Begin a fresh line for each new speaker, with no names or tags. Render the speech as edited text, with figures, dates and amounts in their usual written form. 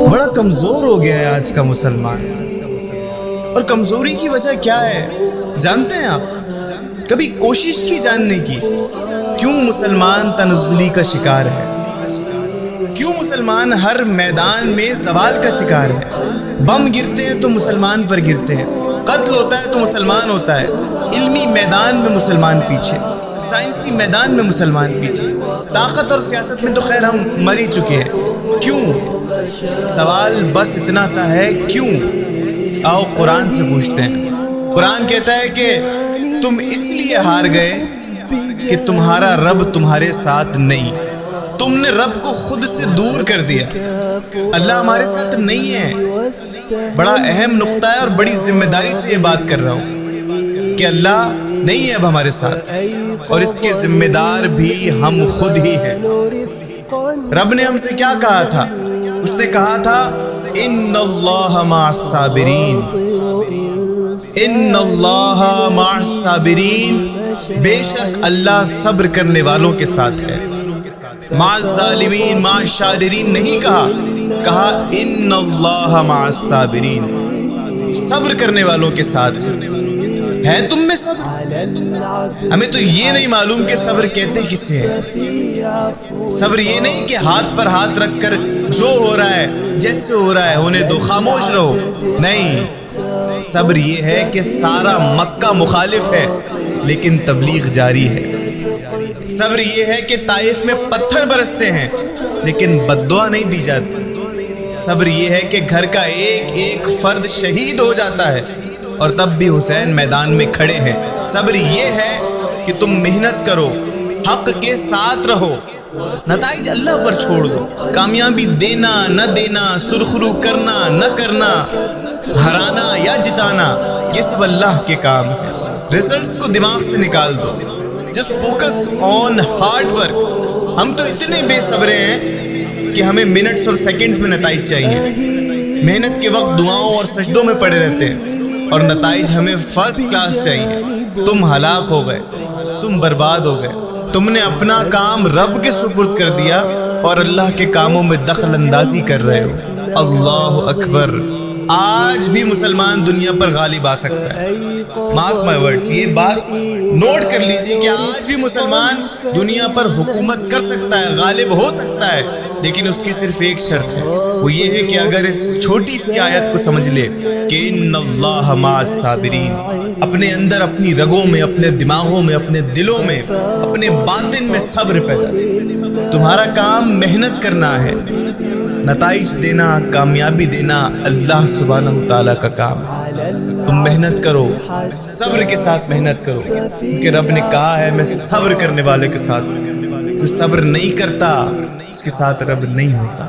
بڑا کمزور ہو گیا ہے آج کا مسلمان، اور کمزوری کی وجہ کیا ہے جانتے ہیں آپ؟ کبھی کوشش کی جاننے کی کیوں مسلمان تنزلی کا شکار ہے؟ کیوں مسلمان ہر میدان میں زوال کا شکار ہے؟ بم گرتے ہیں تو مسلمان پر گرتے ہیں، قتل ہوتا ہے تو مسلمان ہوتا ہے، علمی میدان میں مسلمان پیچھے، سائنسی میدان میں مسلمان پیچھے، طاقت اور سیاست میں تو خیر ہم مر ہی چکے ہیں۔ کیوں؟ سوال بس اتنا سا ہے، کیوں؟ آؤ قرآن سے پوچھتے ہیں۔ قرآن کہتا ہے کہ تم اس لیے ہار گئے کہ تمہارا رب تمہارے ساتھ نہیں، تم نے رب کو خود سے دور کر دیا۔ اللہ ہمارے ساتھ نہیں ہے۔ بڑا اہم نقطہ ہے اور بڑی ذمہ داری سے یہ بات کر رہا ہوں کہ اللہ نہیں ہے اب ہمارے ساتھ، اور اس کے ذمہ دار بھی ہم خود ہی ہیں۔ رب نے ہم سے کیا کہا تھا؟ اس نے کہا تھا ان اللہ مع الصابرین، ان اللہ مع الصابرین، بے شک اللہ صبر کرنے والوں کے ساتھ ہے۔ مع الظالمین، مع الشاررین نہیں کہا، کہا ان اللہ مع الصابرین، صبر کرنے والوں کے ساتھ ہے۔ تم میں صبر؟ ہمیں تو یہ نہیں معلوم کہ صبر کہتے کسے ہیں۔ صبر یہ نہیں کہ ہاتھ پر ہاتھ رکھ کر جو ہو رہا ہے جیسے ہو رہا ہے ہونے دو، خاموش رہو، نہیں۔ صبر یہ ہے کہ سارا مکہ مخالف ہے لیکن تبلیغ جاری ہے۔ صبر یہ ہے کہ طائف میں پتھر برستے ہیں لیکن بد دعا نہیں دی جاتی۔ صبر یہ ہے کہ گھر کا ایک ایک فرد شہید ہو جاتا ہے اور تب بھی حسین میدان میں کھڑے ہیں۔ صبر یہ ہے کہ تم محنت کرو، حق کے ساتھ رہو، نتائج اللہ پر چھوڑ دو۔ کامیابی دینا نہ دینا، سرخرو کرنا نہ کرنا، ہرانا یا جتانا، یہ سب اللہ کے کام ہے۔ ریزلٹس کو دماغ سے نکال دو، just focus on hard work. ہم تو اتنے بے صبرے ہیں کہ ہمیں منٹس اور سیکنڈز میں نتائج چاہیے۔ محنت کے وقت دعاؤں اور سجدوں میں پڑے رہتے ہیں اور نتائج ہمیں فرسٹ کلاس چاہیے۔ تم ہلاک ہو گئے، تم برباد ہو گئے۔ تم نے اپنا کام رب کے سپرد کر دیا اور اللہ کے کاموں میں دخل اندازی کر رہے ہو۔ اللہ اکبر۔ آج بھی مسلمان دنیا پر غالب آ سکتا ہے، مارک مائی ورڈز، یہ بات نوٹ کر لیجئے کہ آج بھی مسلمان دنیا پر حکومت کر سکتا ہے، غالب ہو سکتا ہے، لیکن اس کی صرف ایک شرط ہے، وہ یہ ہے کہ اگر اس چھوٹی سی آیت کو سمجھ لے کہ ان اللہ مع الصابرین، اپنے اندر، اپنی رگوں میں، اپنے دماغوں میں، اپنے دلوں میں، اپنے باطن میں صبر پیدا کرے۔ تمہارا کام محنت کرنا ہے، نتائج دینا، کامیابی دینا اللہ سبحانہ وتعالیٰ کا کام ہے۔ تم محنت کرو، صبر کے ساتھ محنت کرو، کیونکہ رب نے کہا ہے میں صبر کرنے والے کے ساتھ ہوں۔ جو صبر نہیں کرتا اس کے ساتھ رب نہیں ہوتا۔